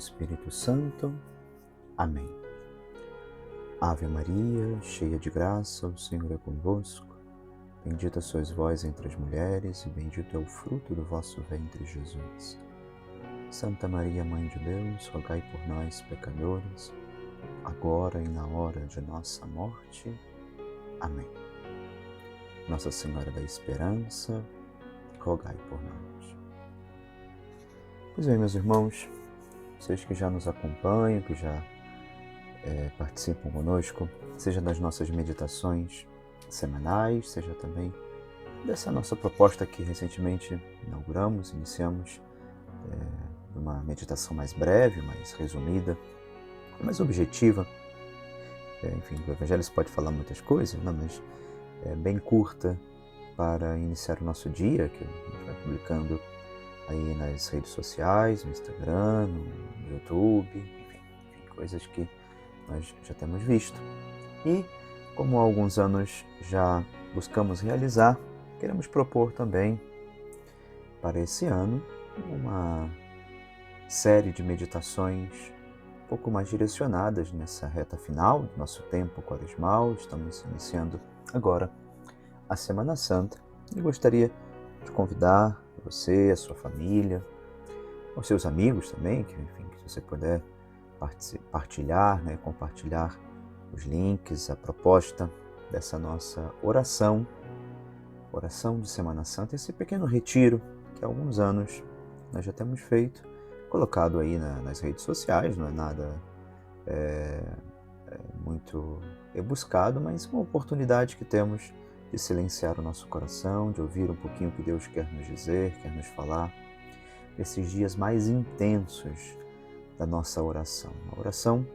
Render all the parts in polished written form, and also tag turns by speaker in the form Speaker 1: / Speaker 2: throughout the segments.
Speaker 1: Espírito Santo. Amém. Ave Maria, cheia de graça, o Senhor é convosco. Bendita sois vós entre as mulheres, e bendito é o fruto do vosso ventre, Jesus. Santa Maria, Mãe de Deus, rogai por nós, pecadores, agora e na hora de nossa morte. Amém. Nossa Senhora da Esperança, rogai por nós. Pois bem, meus irmãos, vocês que já nos acompanham, que já participam conosco, seja das nossas meditações semanais, seja também dessa nossa proposta que recentemente iniciamos uma meditação mais breve, mais resumida, mais objetiva. Enfim, o Evangelho se pode falar muitas coisas, né? Mas é bem curta para iniciar o nosso dia, que a gente vai publicando aí nas redes sociais, no Instagram, no YouTube, enfim, coisas que nós já temos visto. E, como há alguns anos já buscamos realizar, queremos propor também para esse ano uma série de meditações um pouco mais direcionadas nessa reta final do nosso tempo quaresmal. Estamos iniciando agora a Semana Santa e gostaria de convidar você, a sua família, os seus amigos também, que, enfim, que você puder partilhar, compartilhar os links, a proposta dessa nossa oração de Semana Santa, esse pequeno retiro que há alguns anos nós já temos feito, colocado aí nas redes sociais, não é nada muito rebuscado, mas uma oportunidade que temos de silenciar o nosso coração, de ouvir um pouquinho o que Deus quer nos dizer, quer nos falar, nesses dias mais intensos da nossa oração. A oração,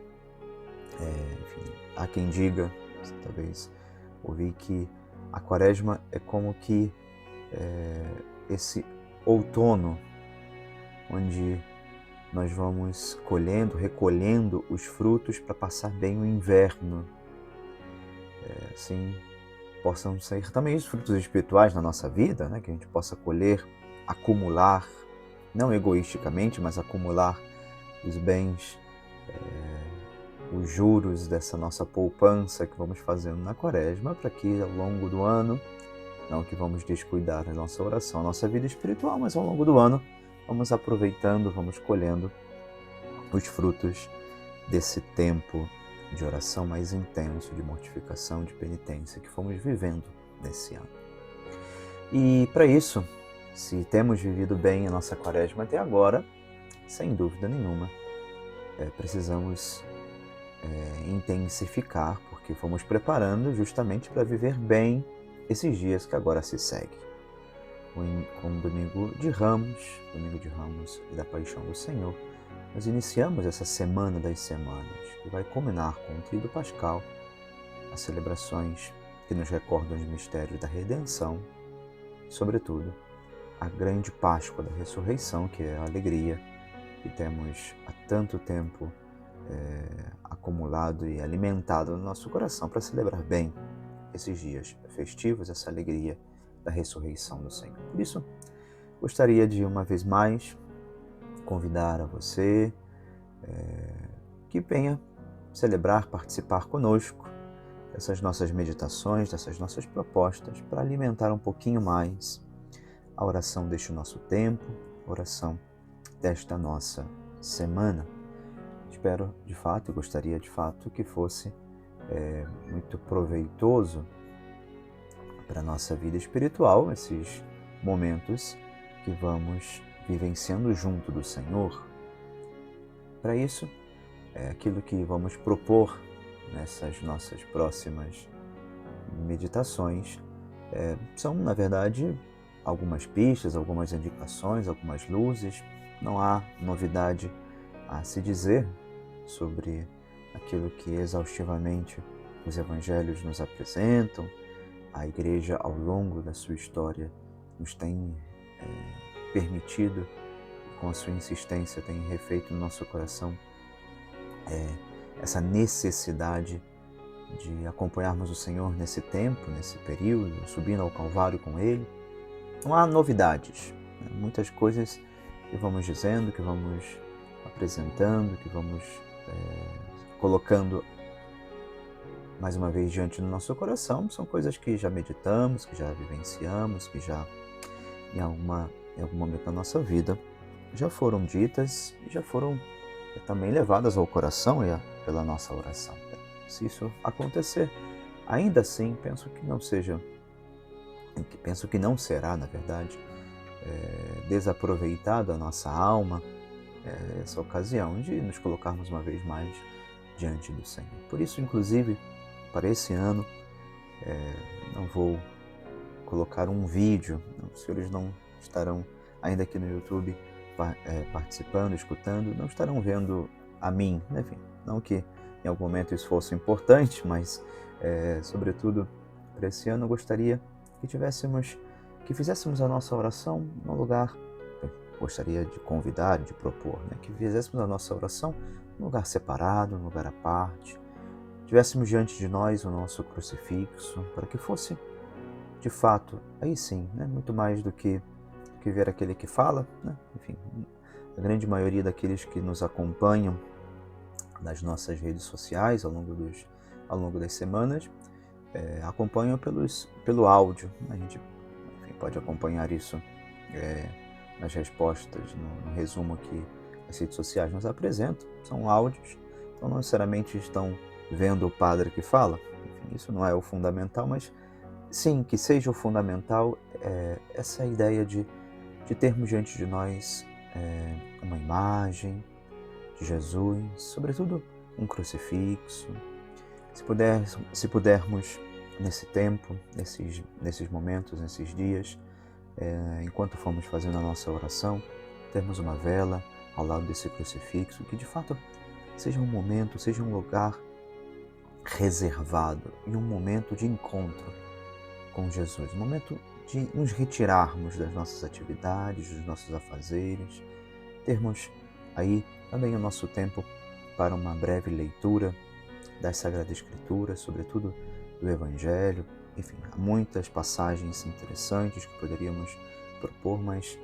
Speaker 1: enfim, há quem diga, talvez ouvi, que a Quaresma é como que esse outono onde nós vamos recolhendo os frutos para passar bem o inverno. Assim, possam sair também os frutos espirituais na nossa vida, que a gente possa colher, acumular, não egoisticamente, mas acumular os bens, os juros dessa nossa poupança que vamos fazendo na Quaresma, para que ao longo do ano, não que vamos descuidar da nossa oração, a nossa vida espiritual, mas ao longo do ano vamos aproveitando, vamos colhendo os frutos desse tempo de oração mais intenso, de mortificação, de penitência que fomos vivendo nesse ano. E para isso, se temos vivido bem a nossa Quaresma até agora, sem dúvida nenhuma, precisamos intensificar, porque fomos preparando justamente para viver bem esses dias que agora se seguem. Com o Domingo de Ramos e da Paixão do Senhor, nós iniciamos essa Semana das Semanas, que vai culminar com o Tríduo Pascal, as celebrações que nos recordam os mistérios da redenção, e, sobretudo, a grande Páscoa da Ressurreição, que é a alegria que temos há tanto tempo acumulado e alimentado no nosso coração para celebrar bem esses dias festivos, essa alegria da ressurreição do Senhor. Por isso, gostaria de, uma vez mais, convidar a você que venha celebrar, participar conosco dessas nossas meditações, dessas nossas propostas, para alimentar um pouquinho mais a oração deste nosso tempo, a oração desta nossa semana. Espero, de fato, e gostaria de fato que fosse muito proveitoso para a nossa vida espiritual, esses momentos que vamos vivenciando junto do Senhor. Para isso, aquilo que vamos propor nessas nossas próximas meditações são, na verdade, algumas pistas, algumas indicações, algumas luzes. Não há novidade a se dizer sobre aquilo que exaustivamente os evangelhos nos apresentam. A Igreja, ao longo da sua história, nos tem permitido, com a sua insistência, tem refeito no nosso coração essa necessidade de acompanharmos o Senhor nesse tempo, nesse período, subindo ao Calvário com Ele. Não há novidades, muitas coisas que vamos dizendo, que vamos apresentando, que vamos colocando mais uma vez diante do nosso coração, são coisas que já meditamos, que já vivenciamos, que já em algum momento da nossa vida já foram ditas e já foram também levadas ao coração pela nossa oração. Se isso acontecer, ainda assim, penso que não será, na verdade, desaproveitado a nossa alma essa ocasião de nos colocarmos uma vez mais diante do Senhor. Por isso, inclusive, para esse ano, não vou colocar um vídeo, os senhores não estarão ainda aqui no YouTube participando, escutando, não estarão vendo a mim, enfim, não que em algum momento isso fosse importante, mas sobretudo para esse ano eu gostaria que fizéssemos a nossa oração num lugar, gostaria de convidar, de propor, que fizéssemos a nossa oração num lugar separado, num lugar à parte, tivéssemos diante de nós o nosso crucifixo, para que fosse, de fato, aí sim, muito mais do que ver aquele que fala, enfim, a grande maioria daqueles que nos acompanham nas nossas redes sociais ao longo das semanas, acompanham pelo áudio. A gente pode acompanhar isso nas respostas, no resumo que as redes sociais nos apresentam. São áudios, então não necessariamente estão vendo o padre que fala. Enfim, isso não é o fundamental, mas sim, que seja o fundamental essa ideia de termos diante de nós uma imagem de Jesus, sobretudo um crucifixo. Se pudermos nesse tempo, nesses momentos, nesses dias, enquanto formos fazendo a nossa oração, termos uma vela ao lado desse crucifixo, que de fato seja um momento, seja um lugar reservado e um momento de encontro com Jesus, um momento de nos retirarmos das nossas atividades, dos nossos afazeres, termos aí também o nosso tempo para uma breve leitura das Sagradas Escrituras, sobretudo do Evangelho. Enfim, há muitas passagens interessantes que poderíamos propor, mas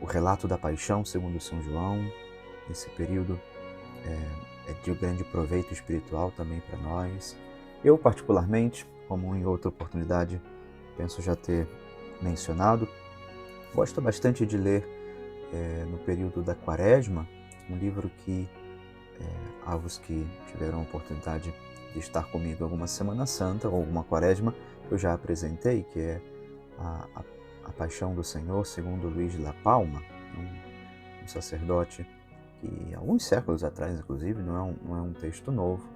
Speaker 1: o relato da paixão segundo São João, esse período é de grande proveito espiritual também para nós. Eu, particularmente, como em outra oportunidade penso já ter mencionado, gosto bastante de ler no período da Quaresma, um livro que os que tiveram a oportunidade de estar comigo alguma Semana Santa ou alguma Quaresma, eu já apresentei, que é a Paixão do Senhor segundo Luís de La Palma, um sacerdote que alguns séculos atrás, inclusive, não é um texto novo,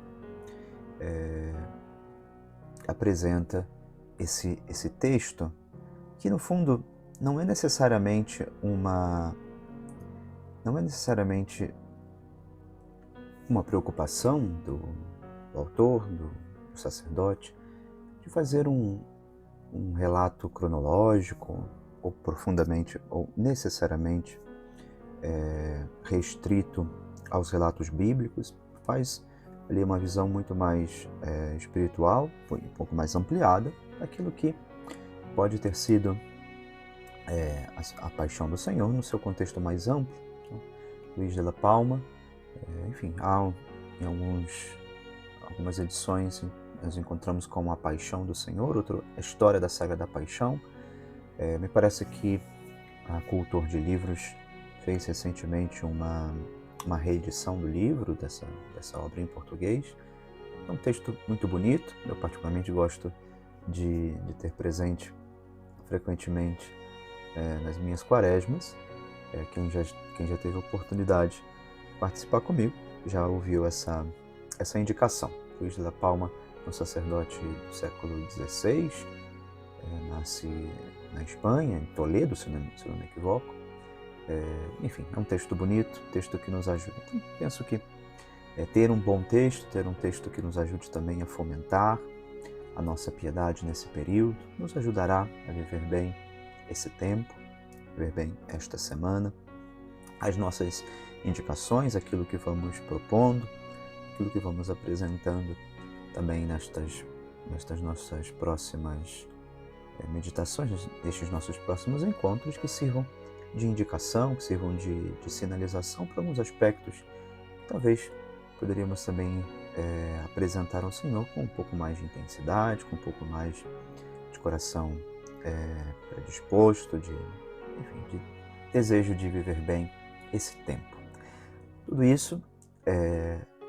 Speaker 1: apresenta esse texto que, no fundo, não é necessariamente uma preocupação do autor, do sacerdote, de fazer um relato cronológico ou profundamente ou necessariamente restrito aos relatos bíblicos. Faz ali uma visão muito mais espiritual, um pouco mais ampliada, daquilo que pode ter sido a Paixão do Senhor no seu contexto mais amplo. Então, Luís de La Palma, enfim, em algumas edições nós encontramos como a Paixão do Senhor, a história da Saga da Paixão. Me parece que a Cultor de Livros fez recentemente uma reedição do livro, dessa obra em português. É um texto muito bonito, eu particularmente gosto de ter presente frequentemente nas minhas quaresmas. Quem já teve a oportunidade de participar comigo já ouviu essa indicação. Luís de La Palma, um sacerdote do século XVI, nasce na Espanha, em Toledo, se não me equivoco. Enfim, é um texto bonito, texto que nos ajuda. Então, penso que ter um bom texto, ter um texto que nos ajude também a fomentar a nossa piedade nesse período, nos ajudará a viver bem esse tempo, viver bem esta semana. As nossas indicações, aquilo que vamos propondo, aquilo que vamos apresentando também nestas nossas próximas meditações, nestes nossos próximos encontros, que sirvam de indicação, que sirvam de sinalização para alguns aspectos que talvez poderíamos também apresentar ao Senhor com um pouco mais de intensidade, com um pouco mais de coração predisposto, enfim, de desejo de viver bem esse tempo. Tudo isso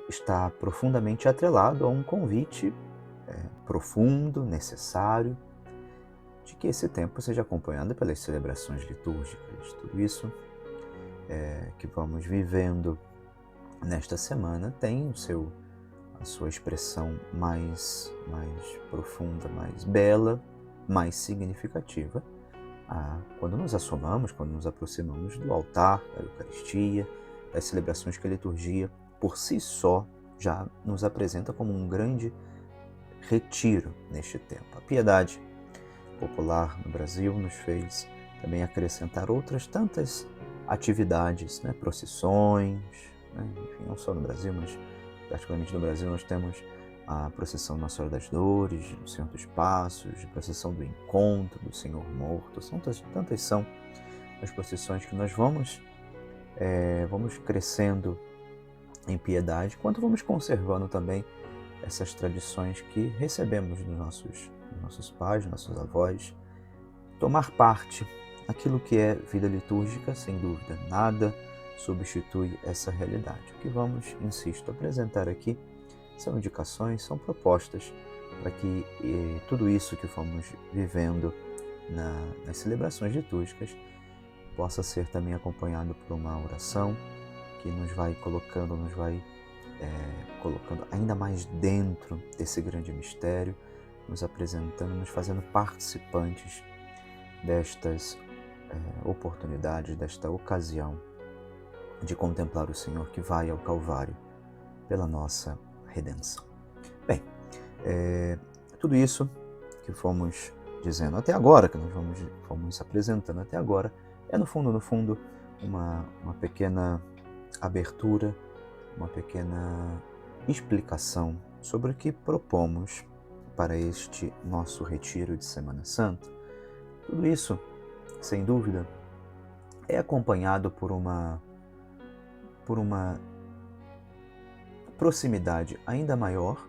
Speaker 1: está profundamente atrelado a um convite profundo, necessário, de que esse tempo seja acompanhado pelas celebrações litúrgicas. Tudo isso que vamos vivendo nesta semana tem a sua expressão mais profunda, mais bela, mais significativa, quando nos assomamos, quando nos aproximamos do altar, da Eucaristia, das celebrações que a liturgia, por si só, já nos apresenta como um grande retiro neste tempo. A piedade popular no Brasil nos fez também acrescentar outras tantas atividades, procissões, enfim, não só no Brasil, mas particularmente no Brasil nós temos a procissão Nossa Senhora das Dores, do Senhor dos Passos, a procissão do Encontro, do Senhor Morto. Tantas são as procissões que nós vamos crescendo em piedade, quanto vamos conservando também essas tradições que recebemos dos nossos pais, nossos avós. Tomar parte naquilo que é vida litúrgica, sem dúvida, nada substitui essa realidade. O que vamos, insisto, apresentar aqui são indicações, são propostas para que tudo isso que fomos vivendo nas celebrações litúrgicas possa ser também acompanhado por uma oração que nos vai colocando ainda mais dentro desse grande mistério, nos apresentando, nos fazendo participantes destas oportunidades, desta ocasião de contemplar o Senhor que vai ao Calvário pela nossa redenção. Bem, tudo isso que fomos dizendo até agora, que nós fomos apresentando até agora, é no fundo, uma pequena abertura, uma pequena explicação sobre o que propomos para este nosso retiro de Semana Santa. Tudo isso, sem dúvida, é acompanhado por uma proximidade ainda maior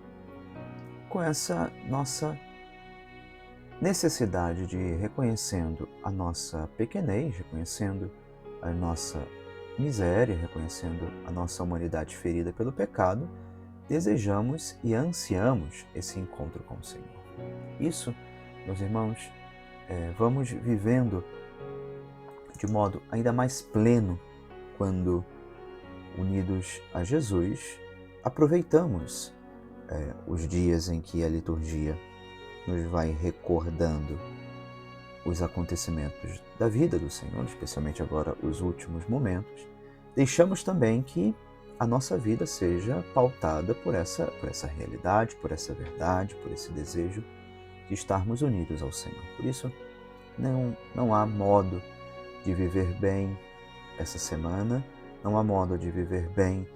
Speaker 1: com essa nossa necessidade de, reconhecendo a nossa pequenez, reconhecendo a nossa miséria, reconhecendo a nossa humanidade ferida pelo pecado, desejamos e ansiamos esse encontro com o Senhor. Isso, meus irmãos, vamos vivendo de modo ainda mais pleno quando, unidos a Jesus, aproveitamos os dias em que a liturgia nos vai recordando os acontecimentos da vida do Senhor, especialmente agora os últimos momentos. Deixamos também que a nossa vida seja pautada por essa realidade, por essa verdade, por esse desejo de estarmos unidos ao Senhor. Por isso, não há modo de viver bem essa semana, não há modo de viver bem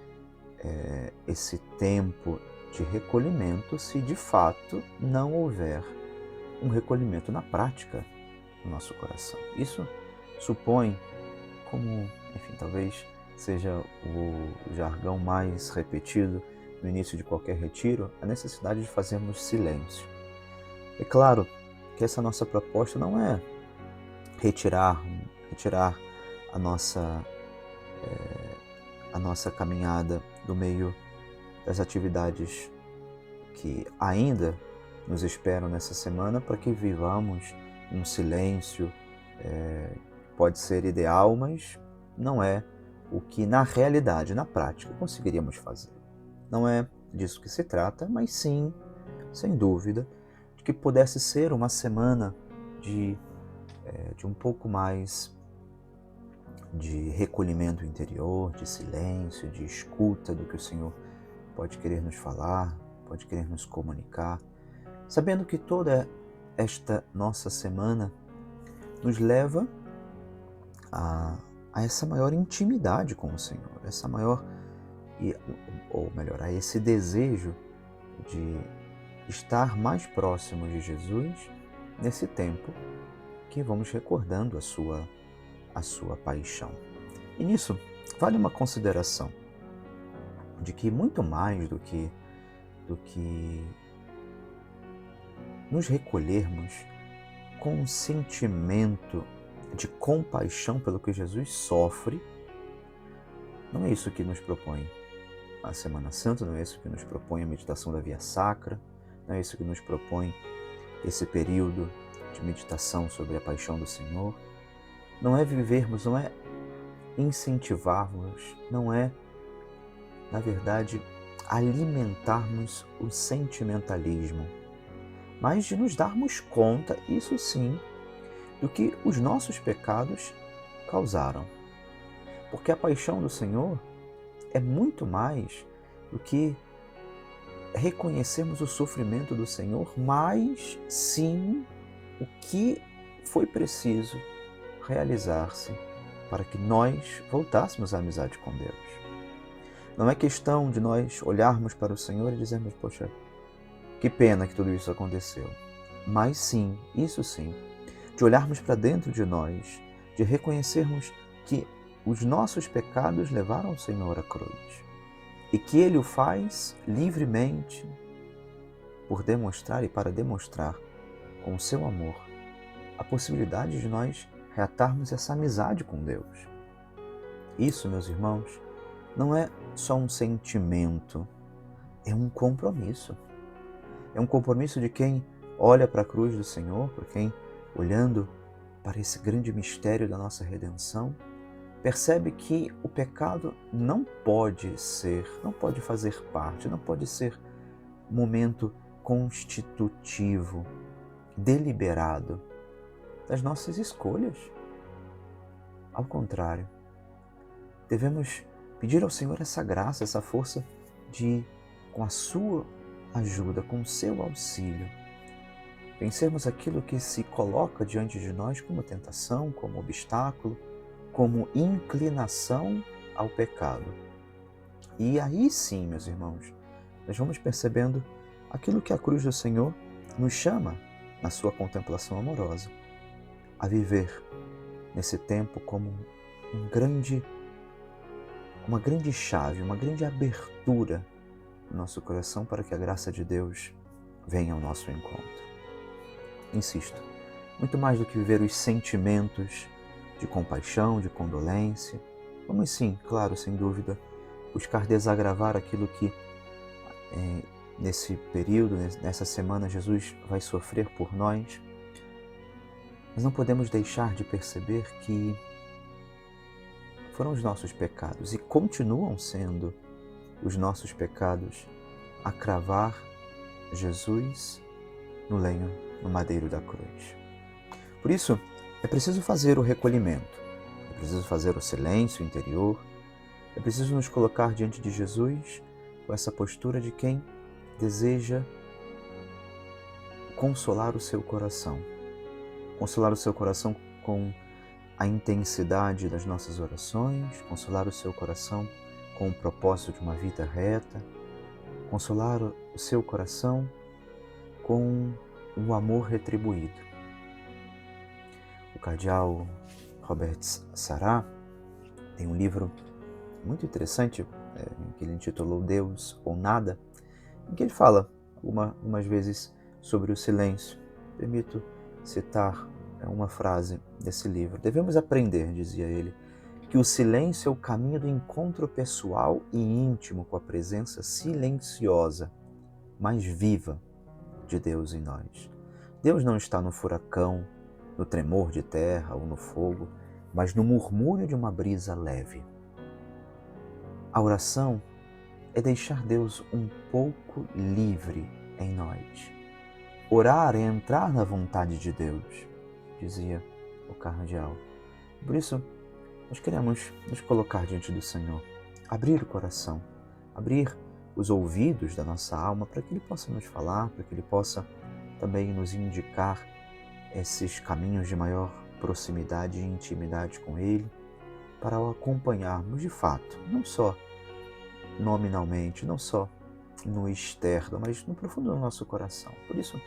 Speaker 1: esse tempo de recolhimento se de fato não houver um recolhimento na prática no nosso coração. Isso supõe, como, enfim, talvez seja o jargão mais repetido no início de qualquer retiro, a necessidade de fazermos silêncio. É claro que essa nossa proposta não é retirar a nossa caminhada do meio das atividades que ainda nos esperam nessa semana, para que vivamos um silêncio. Pode ser ideal, mas não é o que na realidade, na prática, conseguiríamos fazer. Não é disso que se trata, mas sim, sem dúvida, de que pudesse ser uma semana de um pouco mais de recolhimento interior, de silêncio, de escuta do que o Senhor pode querer nos falar, pode querer nos comunicar, sabendo que toda esta nossa semana nos leva a essa maior intimidade com o Senhor, a esse desejo de estar mais próximo de Jesus nesse tempo que vamos recordando a a sua paixão. E nisso, vale uma consideração de que muito mais do que nos recolhermos com um sentimento de compaixão pelo que Jesus sofre, não é isso que nos propõe a Semana Santa, não é isso que nos propõe a meditação da Via Sacra, não é isso que nos propõe esse período de meditação sobre a paixão do Senhor. Não é vivermos, não é incentivarmos, não é, na verdade, alimentarmos o sentimentalismo, mas de nos darmos conta, isso sim, do que os nossos pecados causaram. Porque a paixão do Senhor é muito mais do que reconhecermos o sofrimento do Senhor, mas sim o que foi preciso realizar-se para que nós voltássemos à amizade com Deus. Não é questão de nós olharmos para o Senhor e dizermos, poxa, que pena que tudo isso aconteceu. Mas sim, isso sim, de olharmos para dentro de nós, de reconhecermos que os nossos pecados levaram o Senhor à cruz e que Ele o faz livremente por demonstrar e para demonstrar com o seu amor a possibilidade de nós reatarmos essa amizade com Deus. Isso, meus irmãos, não é só um sentimento, é um compromisso. É um compromisso de quem olha para a cruz do Senhor, para quem, olhando para esse grande mistério da nossa redenção, percebe que o pecado não pode fazer parte, não pode ser momento constitutivo, deliberado das nossas escolhas. Ao contrário, devemos pedir ao Senhor essa graça, essa força de, com a sua ajuda, com o seu auxílio, vencermos aquilo que se coloca diante de nós como tentação, como obstáculo, como inclinação ao pecado. E aí sim, meus irmãos, nós vamos percebendo aquilo que a cruz do Senhor nos chama, na sua contemplação amorosa, a viver nesse tempo como uma grande chave, uma grande abertura no nosso coração para que a graça de Deus venha ao nosso encontro. Insisto, muito mais do que viver os sentimentos de compaixão, de condolência, vamos sim, claro, sem dúvida, buscar desagravar aquilo que nesse período, nessa semana, Jesus vai sofrer por nós, mas não podemos deixar de perceber que foram os nossos pecados e continuam sendo os nossos pecados a cravar Jesus no lenho, no madeiro da cruz. Por isso, é preciso fazer o recolhimento, é preciso fazer o silêncio interior, é preciso nos colocar diante de Jesus com essa postura de quem deseja consolar o seu coração com a intensidade das nossas orações, consolar o seu coração com o propósito de uma vida reta, consolar o seu coração com o amor retribuído. O cardeal Robert Sarah tem um livro muito interessante, que ele intitulou Deus ou Nada, em que ele fala algumas vezes sobre o silêncio. Permito citar uma frase desse livro. Devemos aprender, dizia ele, que o silêncio é o caminho do encontro pessoal e íntimo com a presença silenciosa, mas viva, de Deus em nós. Deus não está no furacão, no tremor de terra ou no fogo, mas no murmúrio de uma brisa leve. A oração é deixar Deus um pouco livre em nós. Orar é entrar na vontade de Deus, dizia o cardeal. Por isso, nós queremos nos colocar diante do Senhor, abrir o coração, abrir os ouvidos da nossa alma para que Ele possa nos falar, para que Ele possa também nos indicar esses caminhos de maior proximidade e intimidade com Ele, para o acompanharmos de fato, não só nominalmente, não só no externo, mas no profundo do nosso coração. Por isso,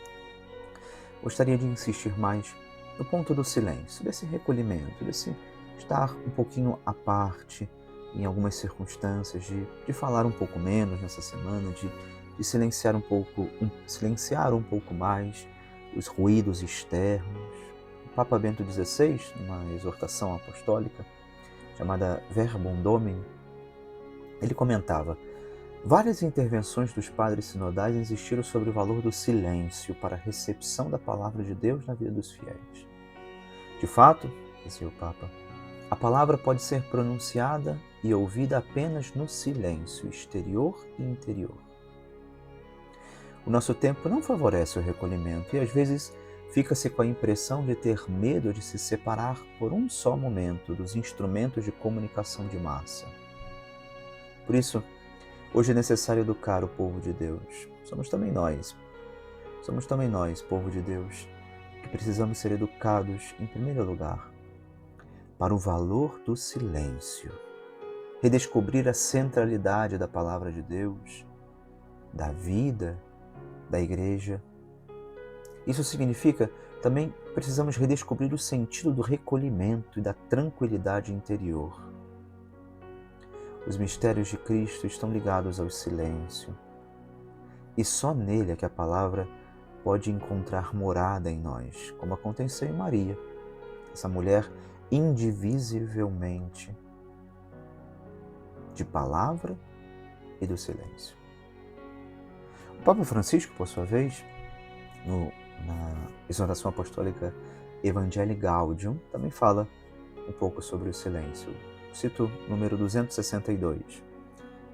Speaker 1: gostaria de insistir mais no ponto do silêncio, desse recolhimento, desse estar um pouquinho à parte em algumas circunstâncias, de falar um pouco menos nessa semana, de silenciar um pouco mais os ruídos externos. O Papa Bento XVI, numa exortação apostólica chamada Verbum Domini, ele comentava: várias intervenções dos padres sinodais insistiram sobre o valor do silêncio para a recepção da palavra de Deus na vida dos fiéis. De fato, dizia o Papa, a palavra pode ser pronunciada e ouvida apenas no silêncio exterior e interior. O nosso tempo não favorece o recolhimento e às vezes fica-se com a impressão de ter medo de se separar por um só momento dos instrumentos de comunicação de massa. Por isso, hoje é necessário educar o povo de Deus. Somos também nós, povo de Deus, que precisamos ser educados, em primeiro lugar, para o valor do silêncio. Redescobrir a centralidade da palavra de Deus, da vida, da igreja. Isso significa também precisamos redescobrir o sentido do recolhimento e da tranquilidade interior. Os mistérios de Cristo estão ligados ao silêncio. E só nele é que a palavra pode encontrar morada em nós, como aconteceu em Maria, essa mulher indivisivelmente de palavra e do silêncio. O Papa Francisco, por sua vez, na exortação apostólica Evangelii Gaudium, também fala um pouco sobre o silêncio. Cito o número 262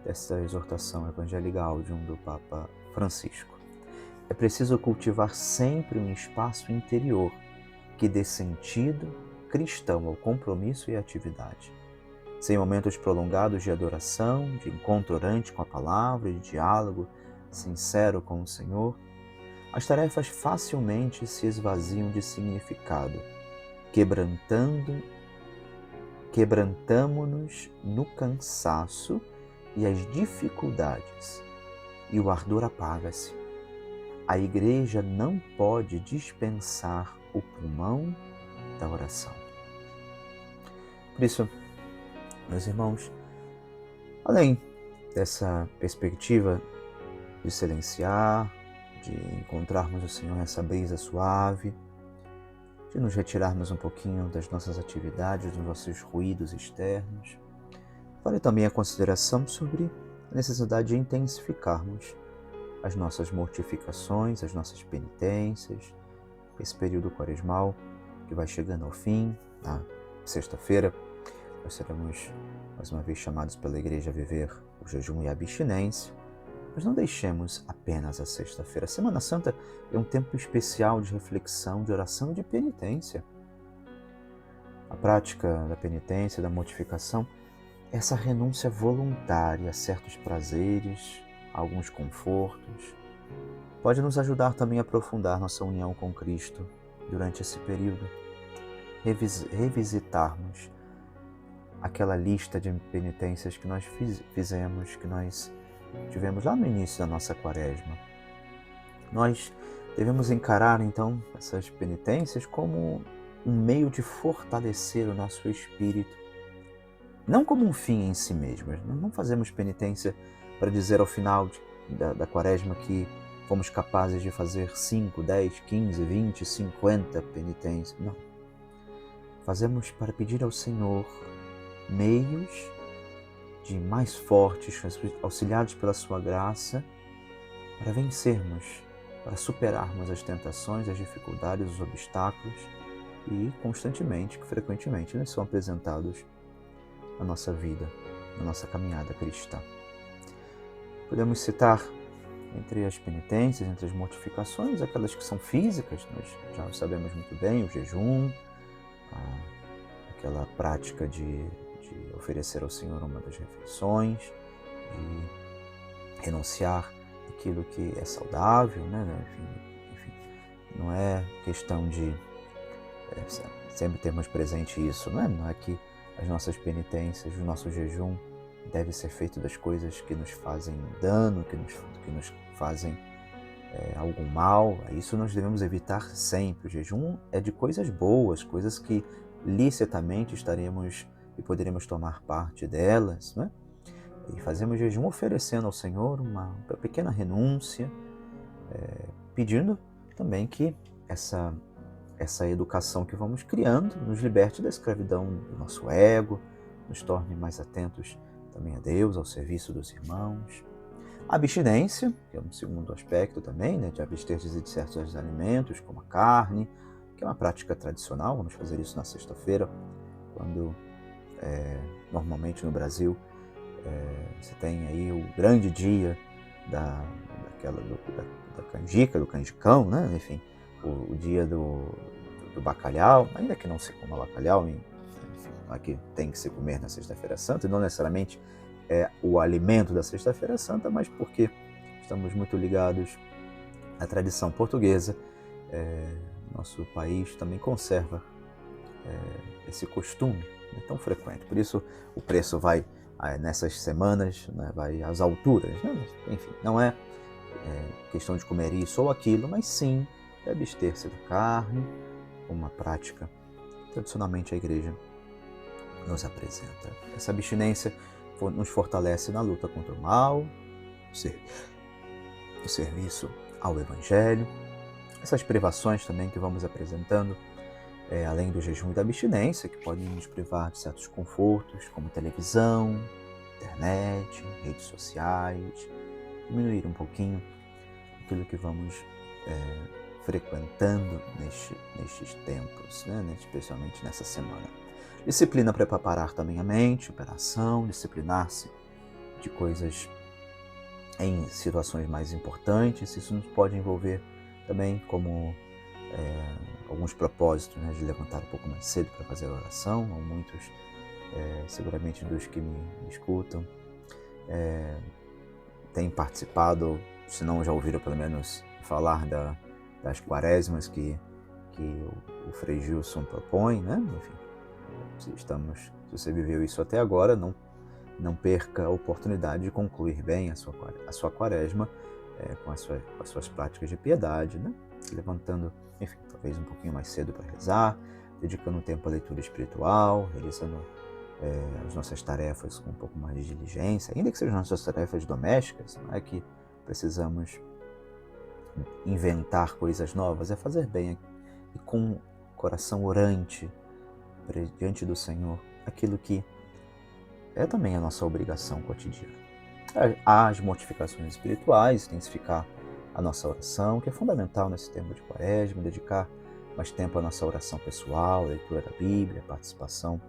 Speaker 1: dessa exortação Evangelii Gaudium do Papa Francisco. É preciso cultivar sempre um espaço interior que dê sentido cristão ao compromisso e à atividade. Sem momentos prolongados de adoração, de encontro orante com a palavra e de diálogo sincero com o Senhor, as tarefas facilmente se esvaziam de significado, quebrantamo-nos no cansaço e as dificuldades, e o ardor apaga-se. A Igreja não pode dispensar o pulmão da oração. Por isso, meus irmãos, além dessa perspectiva de silenciar, de encontrarmos o Senhor nessa brisa suave, de nos retirarmos um pouquinho das nossas atividades, dos nossos ruídos externos, vale também a consideração sobre a necessidade de intensificarmos as nossas mortificações, as nossas penitências, esse período quaresmal que vai chegando ao fim, na sexta-feira. Nós seremos mais uma vez chamados pela Igreja a viver o jejum e a abstinência, mas não deixemos apenas a sexta-feira. A Semana Santa é um tempo especial de reflexão, de oração e de penitência. A prática da penitência, da mortificação, é essa renúncia voluntária a certos prazeres, a alguns confortos, pode nos ajudar também a aprofundar nossa união com Cristo durante esse período, revisitarmos aquela lista de penitências que nós fizemos, que nós tivemos lá no início da nossa quaresma. Nós devemos encarar, então, essas penitências como um meio de fortalecer o nosso espírito, não como um fim em si mesmo. Nós não fazemos penitência para dizer ao final da quaresma que fomos capazes de fazer 5, 10, 15, 20, 50 penitências. Não. Fazemos para pedir ao Senhor meios de mais fortes, auxiliados pela sua graça, para vencermos, para superarmos as tentações, as dificuldades, os obstáculos e constantemente, frequentemente, eles são apresentados na nossa vida, na nossa caminhada cristã. Podemos citar entre as penitências, entre as mortificações, aquelas que são físicas, nós já sabemos muito bem, o jejum, aquela prática de oferecer ao Senhor uma das refeições, de renunciar aquilo que é saudável, né? Enfim, não é questão de sempre termos presente isso, não é que as nossas penitências, o nosso jejum deve ser feito das coisas que nos fazem dano, que nos fazem algum mal. Isso nós devemos evitar sempre. O jejum é de coisas boas, coisas que licitamente estaremos e poderemos tomar parte delas, né? E fazemos jejum oferecendo ao Senhor uma pequena renúncia, pedindo também que essa educação que vamos criando nos liberte da escravidão do nosso ego, nos torne mais atentos também a Deus, ao serviço dos irmãos. A abstinência, que é um segundo aspecto também, né, de abster-se de certos alimentos, como a carne, que é uma prática tradicional. Vamos fazer isso na sexta-feira, quando normalmente no Brasil você tem aí o grande dia da canjica, do canjicão, né? Enfim, o dia do bacalhau, ainda que não se coma bacalhau, enfim, aqui tem que se comer na Sexta-feira Santa, e não necessariamente é o alimento da Sexta-feira Santa, mas porque estamos muito ligados à tradição portuguesa. Nosso país também conserva esse costume, né, tão frequente. Por isso o preço vai nessas semanas, né, vai às alturas, né? Enfim, não é questão de comer isso ou aquilo, mas sim de abster-se da carne, uma prática que tradicionalmente a Igreja nos apresenta. Essa abstinência nos fortalece na luta contra o mal, o serviço ao Evangelho. Essas privações também que vamos apresentando, além do jejum e da abstinência, que podem nos privar de certos confortos, como televisão, internet, redes sociais, diminuir um pouquinho aquilo que vamos frequentando nestes tempos, né? Especialmente nessa semana. Disciplina para preparar também a mente, operação, disciplinar-se de coisas em situações mais importantes. Isso nos pode envolver também como alguns propósitos, né, de levantar um pouco mais cedo para fazer a oração. Há muitos, seguramente dos que me escutam, têm participado, se não já ouviram pelo menos falar das quaresmas que o Frei Gilson propõe, né? Enfim, se você viveu isso até agora, não perca a oportunidade de concluir bem a sua quaresma com as suas práticas de piedade, né? Levantando, enfim, talvez um pouquinho mais cedo para rezar, dedicando um tempo à leitura espiritual, realizando as nossas tarefas com um pouco mais de diligência, ainda que sejam nossas tarefas domésticas. Não é que precisamos inventar coisas novas, é fazer bem e com coração orante diante do Senhor aquilo que é também a nossa obrigação cotidiana. As mortificações espirituais, intensificar a nossa oração, que é fundamental nesse tempo de quaresma, dedicar mais tempo à nossa oração pessoal, a leitura da Bíblia, a participação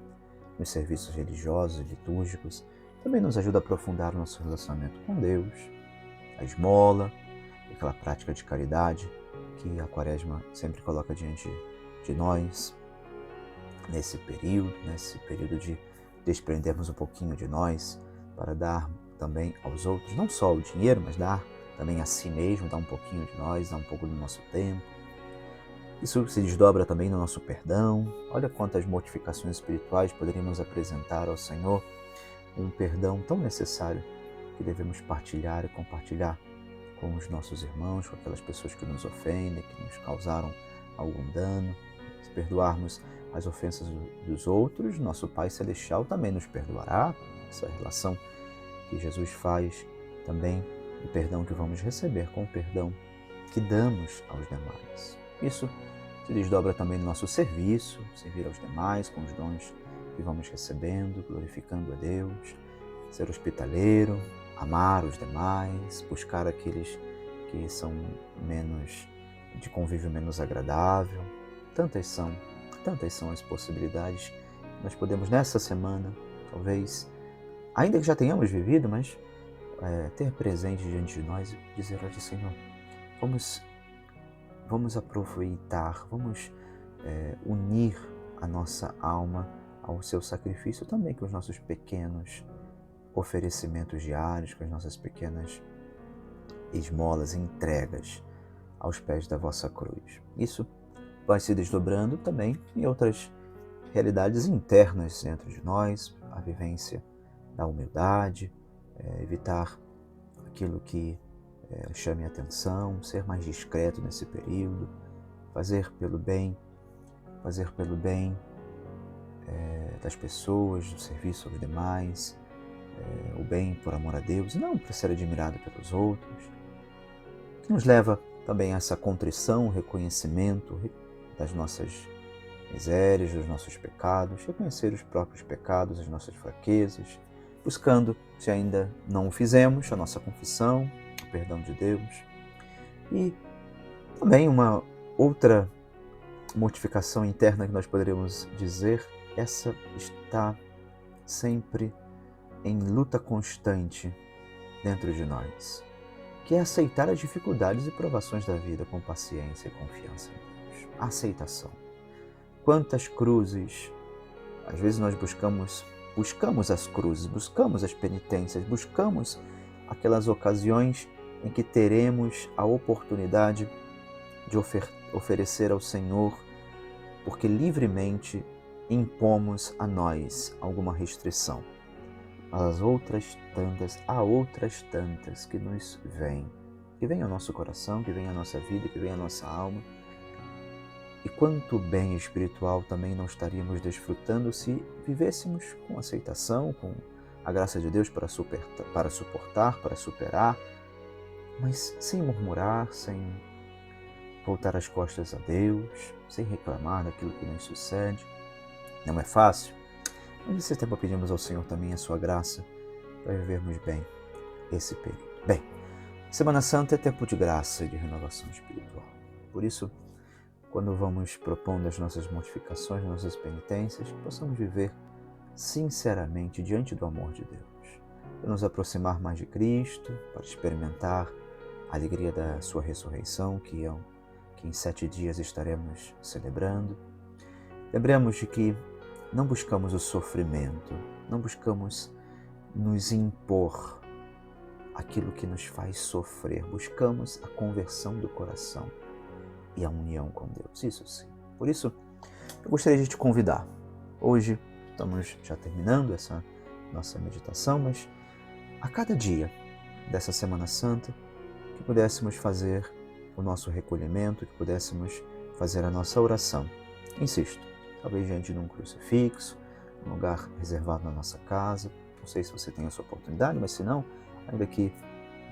Speaker 1: nos serviços religiosos e litúrgicos, também nos ajuda a aprofundar o nosso relacionamento com Deus, a esmola, aquela prática de caridade que a quaresma sempre coloca diante de nós, nesse período de desprendermos um pouquinho de nós para dar também aos outros, não só o dinheiro, mas dar também a si mesmo, dar um pouquinho de nós, dar um pouco do nosso tempo. Isso se desdobra também no nosso perdão. Olha quantas mortificações espirituais poderíamos apresentar ao Senhor, um perdão tão necessário que devemos partilhar e compartilhar com os nossos irmãos, com aquelas pessoas que nos ofendem, que nos causaram algum dano. Se perdoarmos as ofensas dos outros, nosso Pai Celestial também nos perdoará. Essa relação que Jesus faz também, o perdão que vamos receber com o perdão que damos aos demais. Isso se desdobra também no nosso serviço, servir aos demais com os dons que vamos recebendo, glorificando a Deus, ser hospitaleiro, amar os demais, buscar aqueles que são de convívio menos agradável. Tantas são as possibilidades que nós podemos nessa semana, talvez, ainda que já tenhamos vivido, mas ter presente diante de nós e dizer: olha, Senhor, vamos aproveitar, vamos unir a nossa alma ao seu sacrifício também com os nossos pequenos oferecimentos diários, com as nossas pequenas esmolas e entregas aos pés da vossa cruz. Isso vai se desdobrando também em outras realidades internas dentro de nós, a vivência da humildade, evitar aquilo que chame a atenção, ser mais discreto nesse período, fazer pelo bem das pessoas, do serviço aos demais, o bem por amor a Deus, não para ser admirado pelos outros, que nos leva também a essa contrição, reconhecimento das nossas misérias, dos nossos pecados, reconhecer os próprios pecados, as nossas fraquezas, buscando, se ainda não o fizemos, a nossa confissão, o perdão de Deus. E também uma outra mortificação interna que nós poderíamos dizer, essa está sempre em luta constante dentro de nós, que é aceitar as dificuldades e provações da vida com paciência e confiança em Deus. A aceitação. Quantas cruzes, às vezes nós buscamos as cruzes, buscamos as penitências, buscamos aquelas ocasiões em que teremos a oportunidade de oferecer ao Senhor, porque livremente impomos a nós alguma restrição. Há outras tantas que nos vêm, que vêm ao nosso coração, que vêm à nossa vida, que vêm à nossa alma. E quanto bem espiritual também não estaríamos desfrutando se vivêssemos com aceitação, com a graça de Deus para suportar, para superar, mas sem murmurar, sem voltar as costas a Deus, sem reclamar daquilo que nos sucede. Não é fácil, mas nesse tempo pedimos ao Senhor também a sua graça para vivermos bem esse período. Bem, Semana Santa é tempo de graça e de renovação espiritual. Por isso, quando vamos propondo as nossas mortificações, as nossas penitências, possamos viver sinceramente diante do amor de Deus, para nos aproximar mais de Cristo, para experimentar a alegria da sua ressurreição, que em 7 dias estaremos celebrando. Lembremos de que não buscamos o sofrimento, não buscamos nos impor aquilo que nos faz sofrer, buscamos a conversão do coração e a união com Deus, isso sim. Por isso, eu gostaria de te convidar. Hoje estamos já terminando essa nossa meditação, mas a cada dia dessa Semana Santa, que pudéssemos fazer o nosso recolhimento, que pudéssemos fazer a nossa oração. Insisto, talvez diante de um crucifixo, um lugar reservado na nossa casa. Não sei se você tem essa oportunidade, mas se não, ainda aqui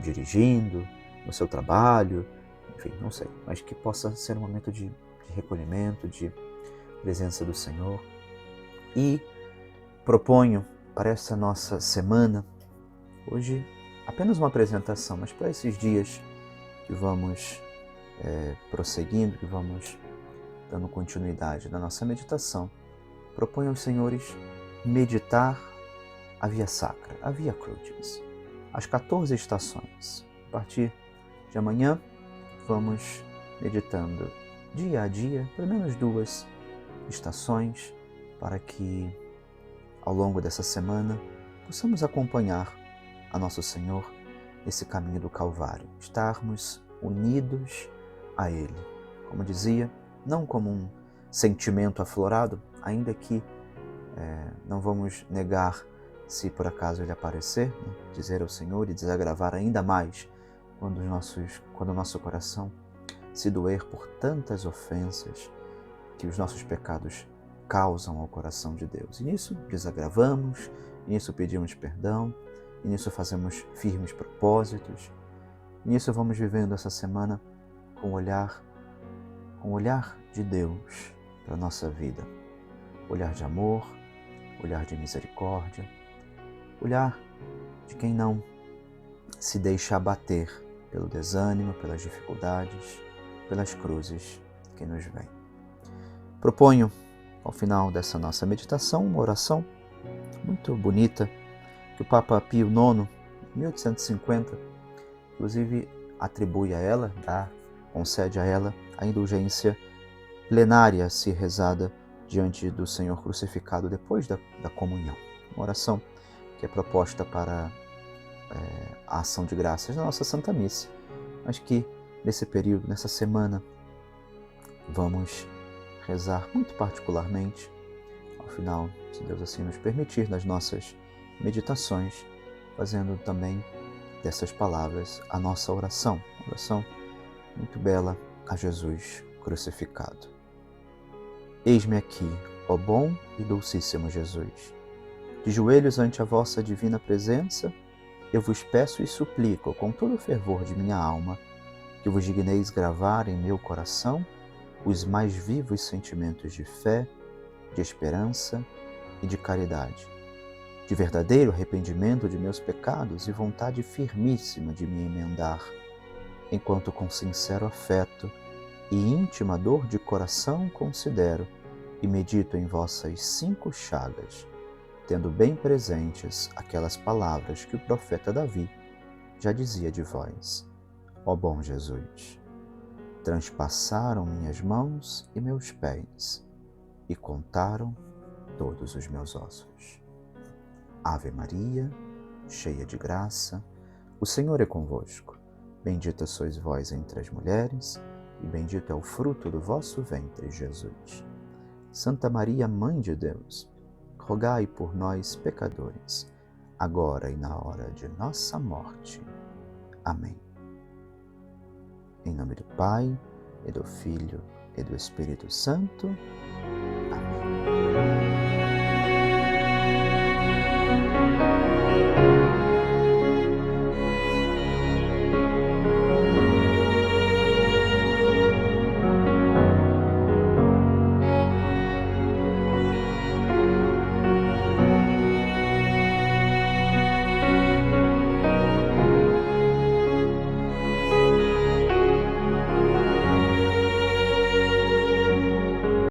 Speaker 1: dirigindo, no seu trabalho, enfim, não sei, mas que possa ser um momento de recolhimento, de presença do Senhor. E proponho para essa nossa semana, hoje apenas uma apresentação, mas para esses dias que vamos prosseguindo, que vamos dando continuidade na nossa meditação, proponho aos senhores meditar a Via Sacra, a Via Crucis, as 14 estações. A partir de amanhã, vamos meditando dia a dia, pelo menos 2 estações, para que ao longo dessa semana possamos acompanhar a Nosso Senhor nesse caminho do Calvário, estarmos unidos a Ele. Como dizia, não como um sentimento aflorado, ainda que não vamos negar se por acaso Ele aparecer, né? Dizer ao Senhor e desagravar ainda mais quando o nosso coração se doer por tantas ofensas que os nossos pecados causam ao coração de Deus. E nisso desagravamos, e nisso pedimos perdão, e nisso fazemos firmes propósitos, e nisso vamos vivendo essa semana com o olhar de Deus para a nossa vida. Olhar de amor, olhar de misericórdia, olhar de quem não se deixa abater pelo desânimo, pelas dificuldades, pelas cruzes que nos vêm. Proponho, ao final dessa nossa meditação, uma oração muito bonita que o Papa Pio IX, em 1850, inclusive atribui a ela, concede a ela a indulgência plenária a ser rezada diante do Senhor crucificado depois da comunhão. Uma oração que é proposta para a ação de graças na nossa Santa Missa, mas que nesse período, nessa semana, vamos rezar muito particularmente, ao final, se Deus assim nos permitir, nas nossas meditações, fazendo também dessas palavras a nossa oração, uma oração muito bela a Jesus crucificado. Eis-me aqui, Ó bom e dulcíssimo Jesus, de joelhos ante a vossa divina presença, eu vos peço e suplico com todo o fervor de minha alma, que vos digneis gravar em meu coração os mais vivos sentimentos de fé, de esperança e de caridade, de verdadeiro arrependimento de meus pecados e vontade firmíssima de me emendar, enquanto com sincero afeto e íntima dor de coração considero e medito em vossas 5 chagas, tendo bem presentes aquelas palavras que o profeta Davi já dizia de vós: ó bom Jesus, transpassaram minhas mãos e meus pés e contaram todos os meus ossos. Ave Maria, cheia de graça, o Senhor é convosco. Bendita sois vós entre as mulheres, e bendito é o fruto do vosso ventre, Jesus. Santa Maria, Mãe de Deus, rogai por nós, pecadores, agora e na hora de nossa morte. Amém. Em nome do Pai, e do Filho, e do Espírito Santo.